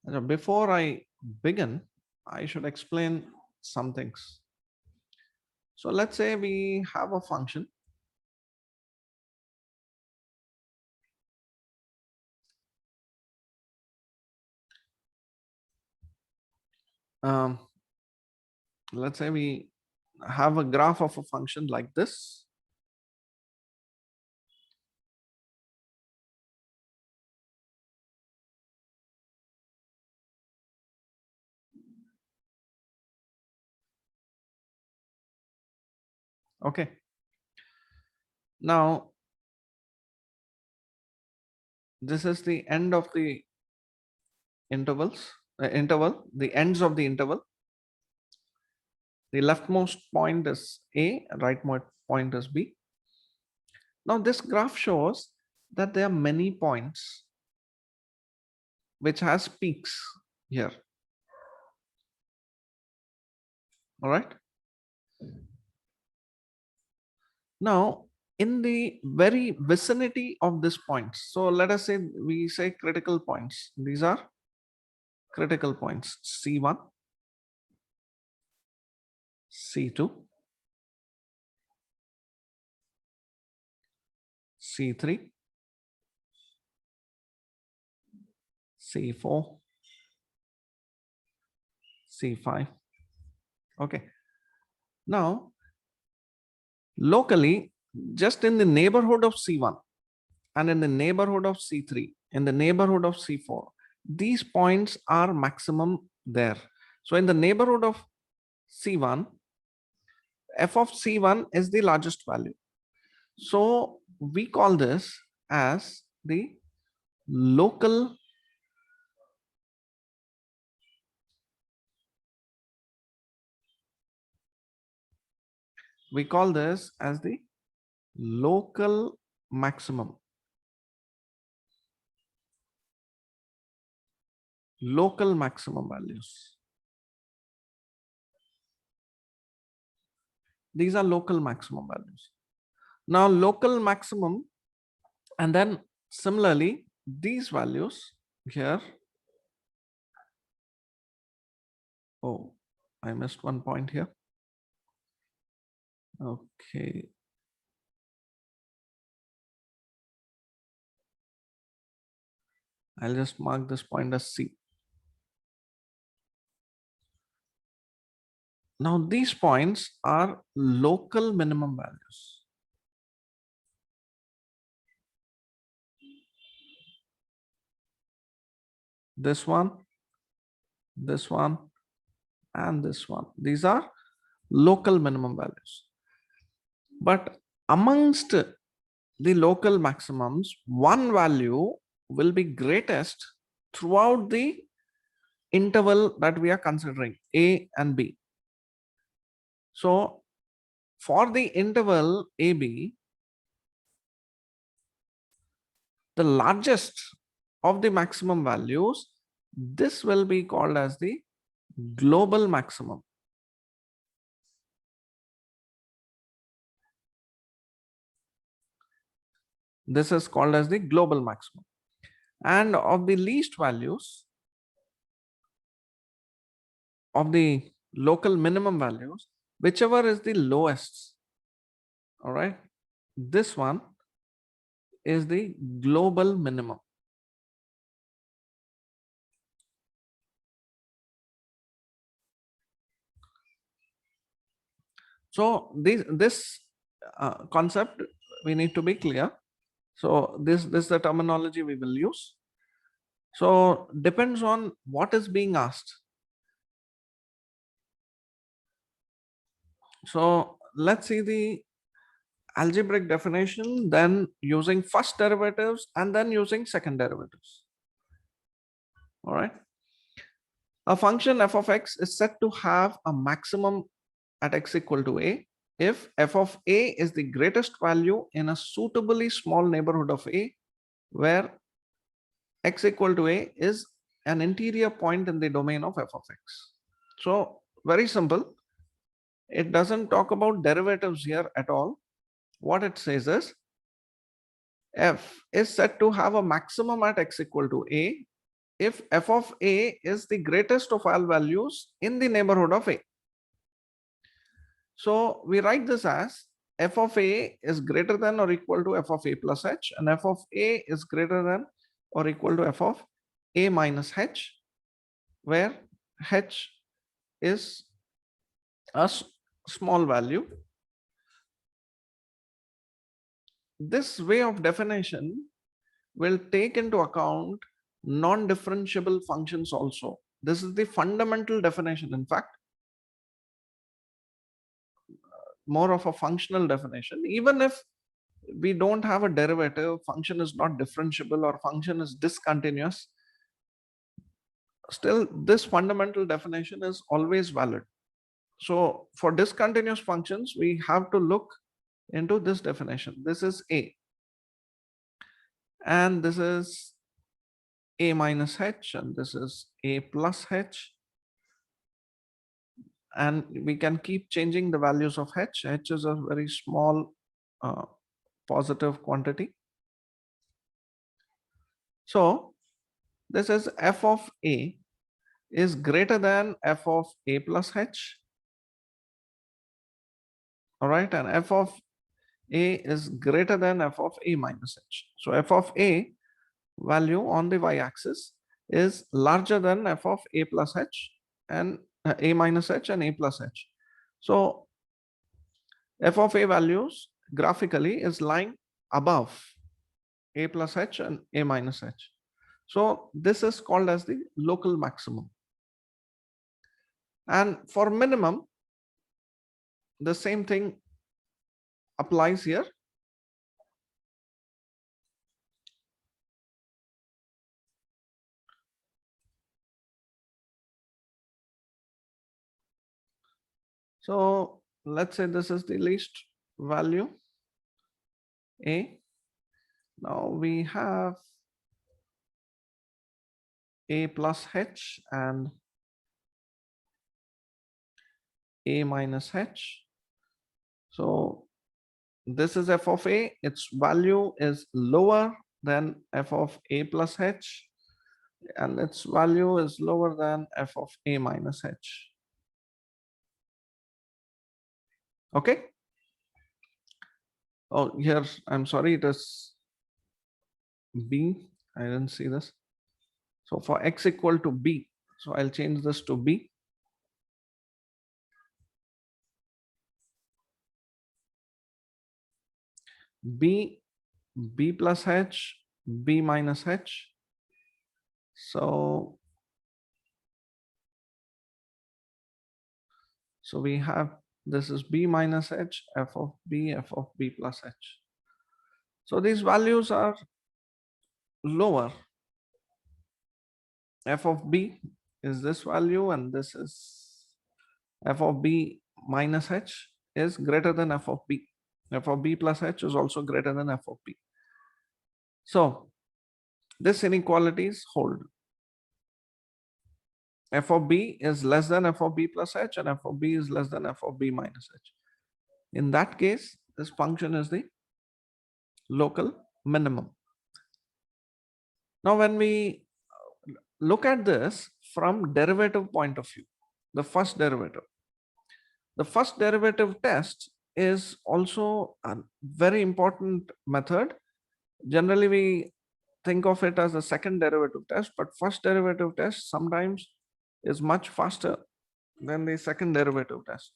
Now, before I begin, I should explain some things. So let's say we have a function. Um, let's say we have a graph of a function like this. Okay. Now, this is the end of the interval, the ends of the interval. The leftmost point is A, rightmost point is B. Now, this graph shows that there are many points which has peaks here. All right. Now, in the very vicinity of this point, so let us say we say critical points. These are critical points: C1, C2, C3, C4, C5. Okay. Now, locally, just in the neighborhood of C1 and in the neighborhood of C3, in the neighborhood of C4, these points are maximum there. So in the neighborhood of C1, f of C1 is the largest value. So we call this as the local local maximum. Local maximum values. These are local maximum values. Now local maximum, and then similarly these values here. Oh, I missed one point here. Okay. I'll just mark this point as C. Now these points are local minimum values. This one, and this one. These are local minimum values. But amongst the local maximums, one value will be greatest throughout the interval that we are considering, A and B. So for the interval AB, the largest of the maximum values, this will be called as the global maximum. This is called as the global maximum. And of the least values, of the local minimum values, whichever is the lowest, all right, this one is the global minimum. So this concept we need to be clear. So this is the terminology we will use. So depends on what is being asked. So let's see the algebraic definition, then using first derivatives and then using second derivatives. All right. A function f of x is said to have a maximum at x equal to a if f of a is the greatest value in a suitably small neighborhood of a, where x equal to a is an interior point in the domain of f of x. So very simple. It doesn't talk about derivatives here at all. What it says is f is said to have a maximum at x equal to a if f of a is the greatest of all values in the neighborhood of a. So we write this as f of a is greater than or equal to f of a plus h, and f of a is greater than or equal to f of a minus h, where h is a small value. This way of definition will take into account non-differentiable functions also. This is the fundamental definition. In fact, more of a functional definition. Even if we don't have a derivative, function is not differentiable or function is discontinuous, still this fundamental definition is always valid. So for discontinuous functions, we have to look into this definition. This is a, and this is a minus h, and this is a plus h, and we can keep changing the values of h. H is a very small positive quantity. So this is f of a is greater than f of a plus h. All right, and f of a is greater than f of a minus h. So f of a value on the y-axis is larger than f of a plus h and a minus h and a plus h. So f of a values graphically is lying above a plus h and a minus h. So this is called as the local maximum. And for minimum, the same thing applies here. So let's say this is the least value a. Now we have a plus h and a minus h. So this is f of a, its value is lower than f of a plus h, and its value is lower than f of a minus h. Okay. Oh, here, I'm sorry, it is b. I didn't see this. So for x equal to b, so I'll change this to b. b, b plus h, b minus h. So we have, this is b minus h, f of b plus h. So these values are lower. F of b is this value, and this is f of b minus h is greater than f of b. F of b plus h is also greater than f of b. So this inequalities hold. F of b is less than f of b plus h, and f of b is less than f of b minus h. In that case, this function is the local minimum. Now, when we look at this from derivative point of view, the first derivative test is also a very important method. Generally, we think of it as a second derivative test, but first derivative test sometimes is much faster than the second derivative test.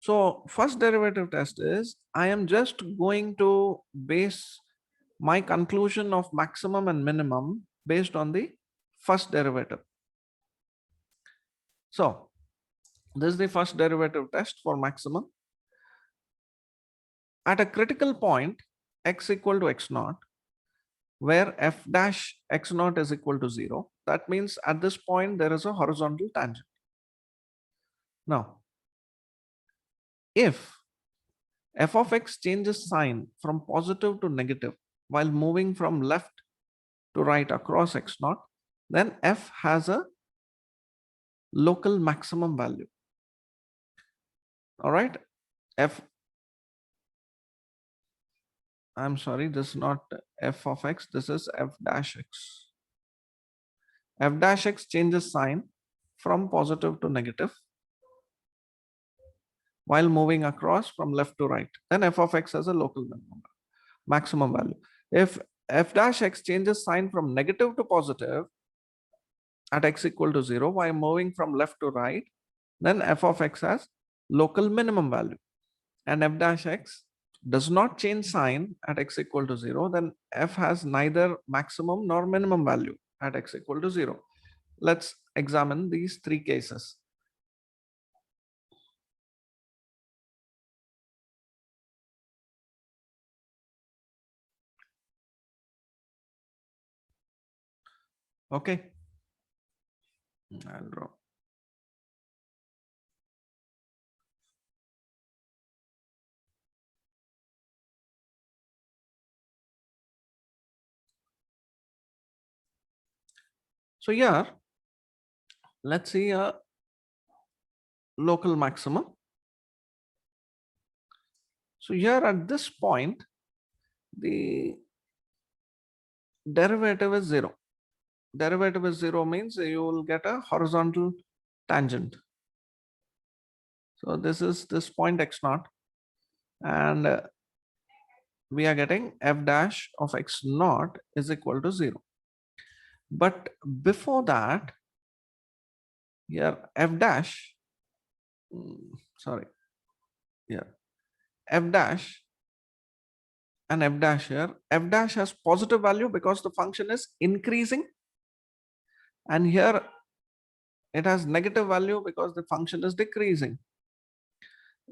So first derivative test is, I am just going to base my conclusion of maximum and minimum based on the first derivative. So this is the first derivative test for maximum. At a critical point, x equal to x naught, where f dash x naught is equal to 0. That means at this point, there is a horizontal tangent. Now, if f of x changes sign from positive to negative while moving from left to right across x naught, then f has a local maximum value. All right, I'm sorry, this is not f of x, this is f dash x. f dash x changes sign from positive to negative while moving across from left to right, then f of x has a local maximum value. If f dash x changes sign from negative to positive at x equal to 0 while moving from left to right, then f of x has local minimum value. And f dash x does not change sign at x equal to 0, then f has neither maximum nor minimum value at x equal to 0. Let's examine these three cases. Okay, I'll draw. So here, let's see a local maximum. So here at this point, the derivative is 0. Derivative is 0 means you will get a horizontal tangent. So this is this point x naught, and we are getting f dash of x naught is equal to 0. But before that, here f dash, sorry, here f dash and f dash here, f dash has positive value because the function is increasing, and here it has negative value because the function is decreasing.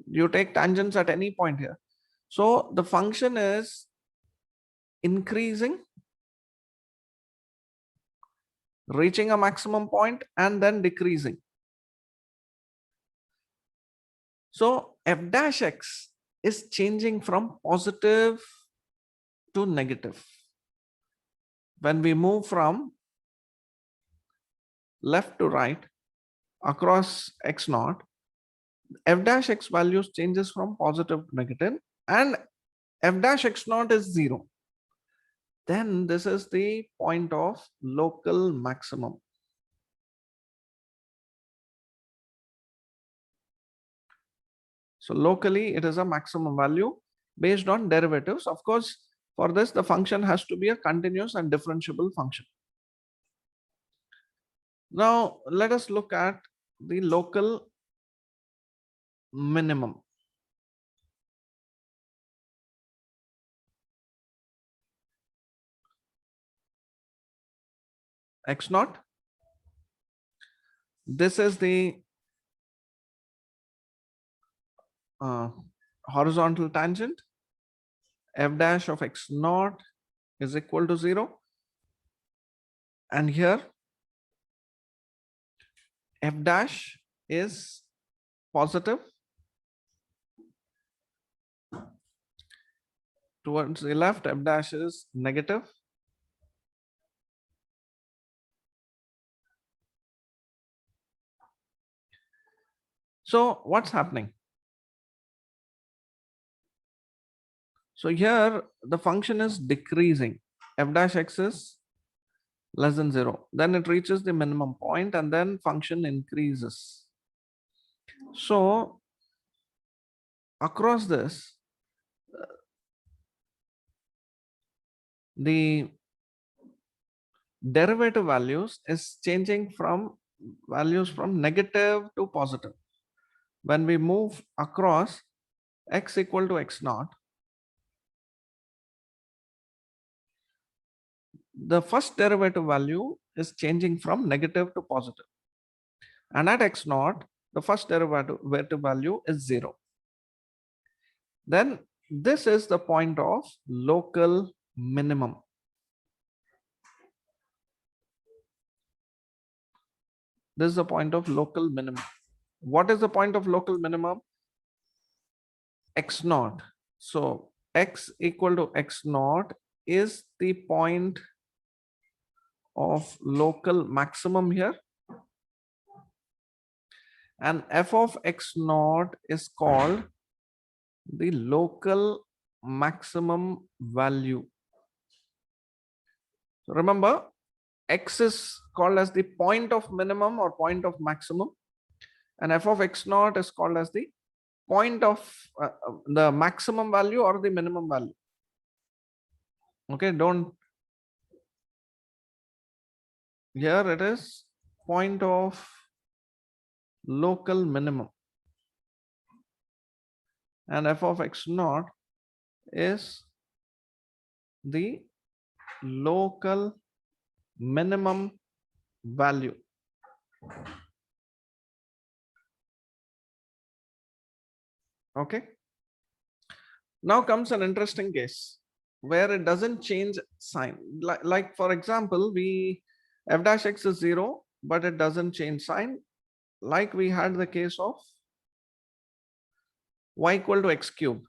You take tangents at any point here. So the function is increasing, reaching a maximum point, and then decreasing. So f dash x is changing from positive to negative. When we move from left to right across x naught, f dash x values changes from positive to negative, and f dash x naught is 0. Then this is the point of local maximum. So locally it is a maximum value based on derivatives. Of course, for this the function has to be a continuous and differentiable function. Now let us look at the local minimum. X naught. This is the horizontal tangent. F dash of x naught is equal to 0. And here f dash is positive. Towards the left, f dash is negative. So what's happening? So here the function is decreasing. F dash x is less than 0. Then it reaches the minimum point and then function increases. So across this, the derivative values is changing from values from negative to positive. When we move across x equal to x naught, the first derivative value is changing from negative to positive. And at x naught, the first derivative value is 0. Then this is the point of local minimum. This is the point of local minimum. What is the point of local minimum? X naught. So x equal to x naught is the point of local maximum here. And f of x naught is called the local maximum value. So remember, x is called as the point of minimum or point of maximum, and f of x naught is called as the point of the maximum value or the minimum value. Okay, don't, here it is point of local minimum, and f of x naught is the local minimum value. Okay, now comes an interesting case where it doesn't change sign. Like for example, we f dash x is 0, but it doesn't change sign, like we had the case of y equal to x cube.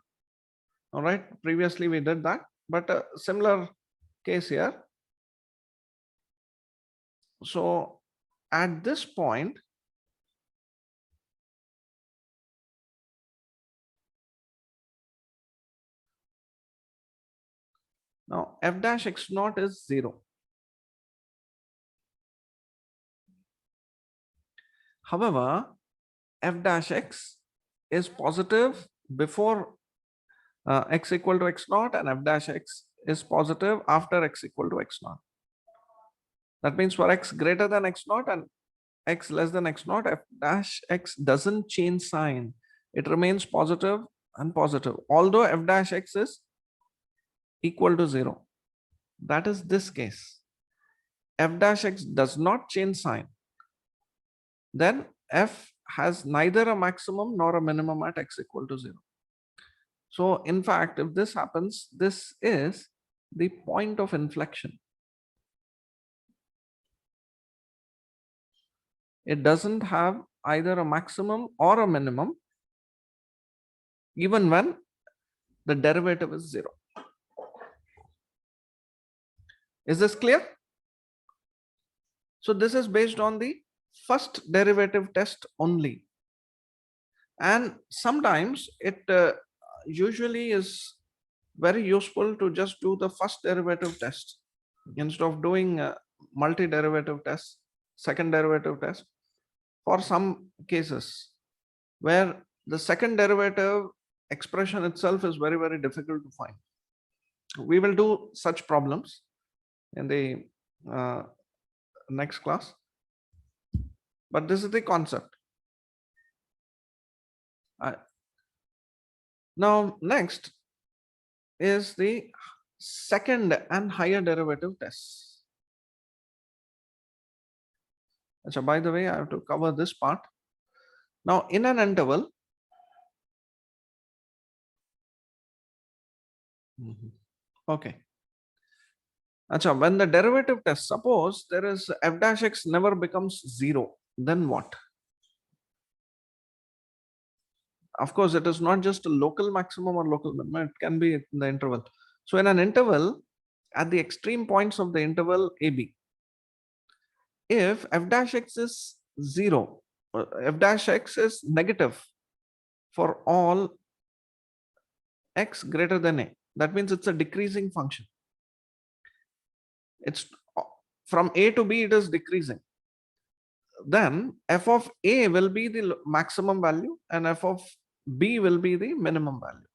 All right, previously we did that, but a similar case here. So at this point, now f dash x naught is 0. However, f dash x is positive before x equal to x naught, and f dash x is positive after x equal to x naught. That means for x greater than x naught and x less than x naught, f dash x doesn't change sign. It remains positive and positive, although f dash x is equal to 0. That is this case. F dash x does not change sign. Then f has neither a maximum nor a minimum at x equal to 0. So in fact, if this happens, this is the point of inflection. It doesn't have either a maximum or a minimum, even when the derivative is 0. Is this clear? So this is based on the first derivative test only. And sometimes it usually is very useful to just do the first derivative test instead of doing multi-derivative test, second derivative test, for some cases where the second derivative expression itself is very, very difficult to find. We will do such problems in the next class, but this is the concept. Now next is the second and higher derivative tests. So by the way, I have to cover this part. Now in an interval, okay. Achha, when the derivative test, suppose there is f dash x never becomes 0, then what? Of course, it is not just a local maximum or local minimum, it can be in the interval. So in an interval, at the extreme points of the interval AB, if f dash x is 0, f dash x is negative for all x greater than a, that means it's a decreasing function. It's from a to b, it is decreasing. Then f of a will be the maximum value and f of b will be the minimum value.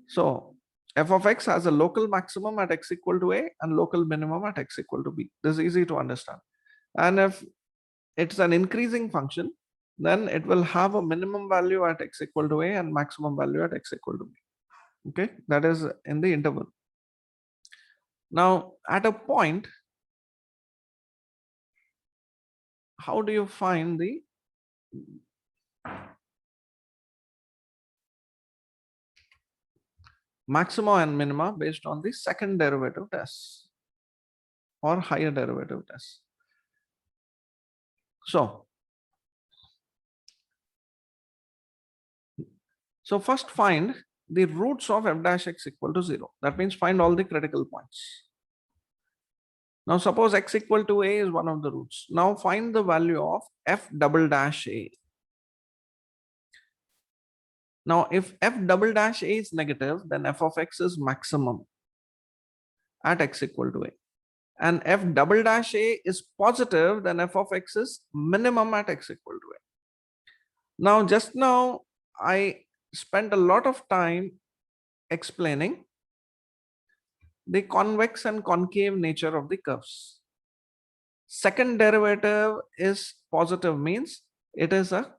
So f of x has a local maximum at x equal to a and local minimum at x equal to b. This is easy to understand. And if it's an increasing function, then it will have a minimum value at x equal to a and maximum value at x equal to b. Okay, that is in the interval. Now at a point, how do you find the maxima and minima based on the second derivative test or higher derivative test? So first find the roots of f dash x equal to 0. That means find all the critical points. Now suppose x equal to a is one of the roots. Now find the value of f double dash a. Now if f double dash a is negative, then f of x is maximum at x equal to a. and f double dash a is positive, then f of x is minimum at x equal to a. Now, just now, I spent a lot of time explaining the convex and concave nature of the curves. Second derivative is positive, means it is a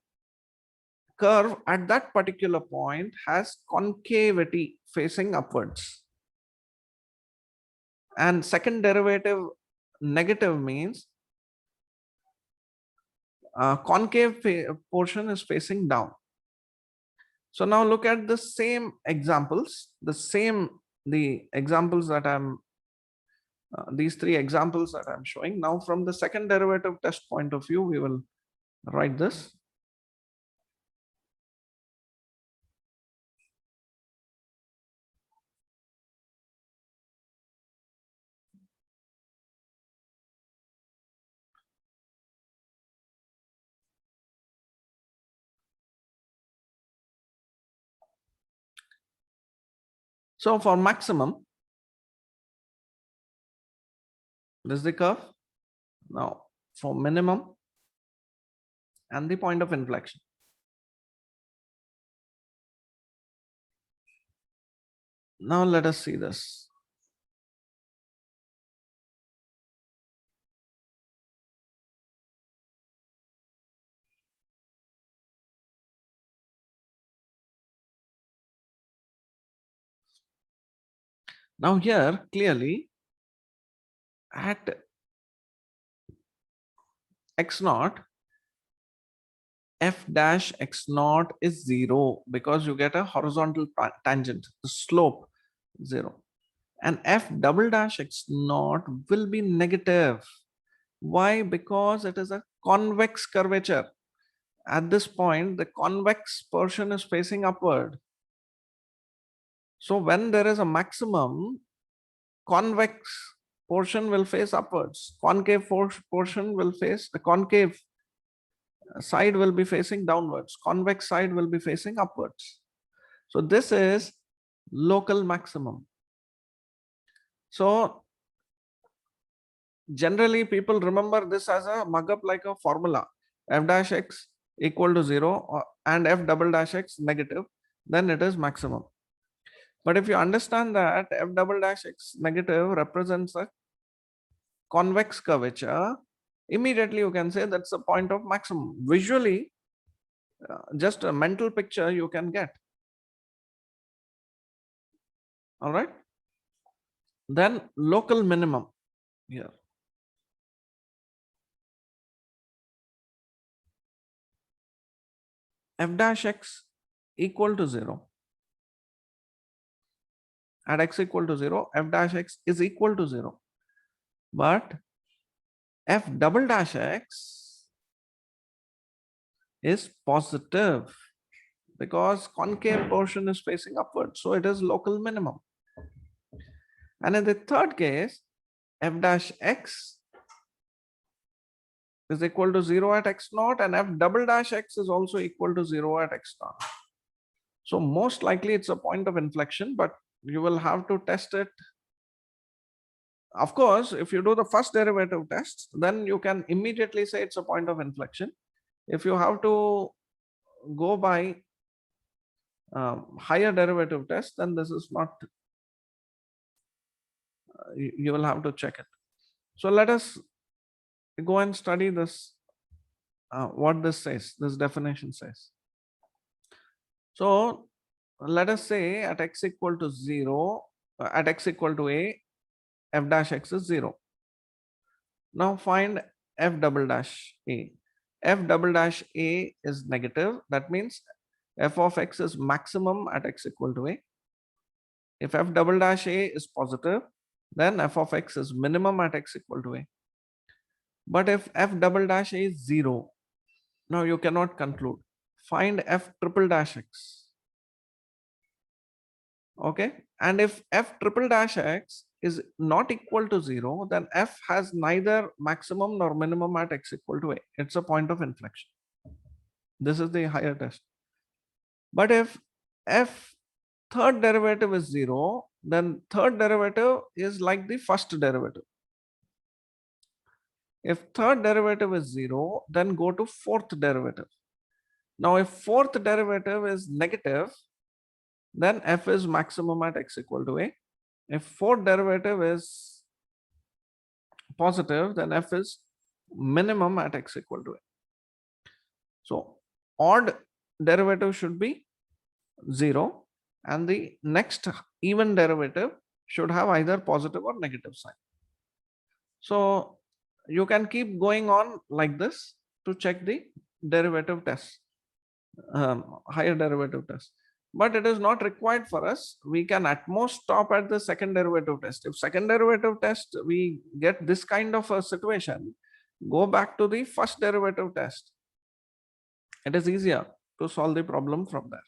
curve at that particular point has concavity facing upwards. And second derivative negative means concave portion is facing down. So now look at the same examples, the examples that I'm, these three examples that I'm showing. Now from the second derivative test point of view, we will write this. So for maximum, this is the curve. Now for minimum and the point of inflection. Now let us see this. Now here clearly at x naught, f dash x naught is 0 because you get a horizontal tangent, the slope 0. And f double dash x naught will be negative. Why? Because it is a convex curvature. At this point, the convex portion is facing upward. So when there is a maximum, convex portion will face upwards. Concave portion will face, the concave side will be facing downwards. Convex side will be facing upwards. So this is local maximum. So generally people remember this as a mug up like a formula, f dash x equal to 0 and f double dash x negative, then it is maximum. But if you understand that f double dash x negative represents a convex curvature, immediately you can say that's the point of maximum. Visually, just a mental picture you can get. All right. Then local minimum here. F dash x equal to 0. At x equal to 0, f dash x is equal to 0. But f double dash x is positive because concave portion is facing upward. So it is local minimum. And in the third case, f dash x is equal to 0 at x naught and f double dash x is also equal to 0 at x naught. So most likely it's a point of inflection, but you will have to test it. Of course, if you do the first derivative test, then you can immediately say it's a point of inflection. If you have to go by higher derivative test, then this is not, you will have to check it. So let us go and study this, what this says, this definition says. So let us say at x equal to 0, at x equal to a, f dash x is 0. Now find f double dash a. F double dash a is negative. That means f of x is maximum at x equal to a. If f double dash a is positive, then f of x is minimum at x equal to a. But if f double dash a is 0, now you cannot conclude. Find f triple dash x. Okay. And if f triple dash x is not equal to 0, then f has neither maximum nor minimum at x equal to a. It's a point of inflection. This is the higher test. But if f third derivative is 0, then third derivative is like the first derivative. If third derivative is 0, then go to fourth derivative. Now, if fourth derivative is negative, then f is maximum at x equal to a. If fourth derivative is positive, then f is minimum at x equal to a. So odd derivative should be 0, and the next even derivative should have either positive or negative sign. So you can keep going on like this to check the derivative test, higher derivative test. But it is not required for us. We can at most stop at the second derivative test. If second derivative test we get this kind of a situation, go back to the first derivative test. It is easier to solve the problem from there.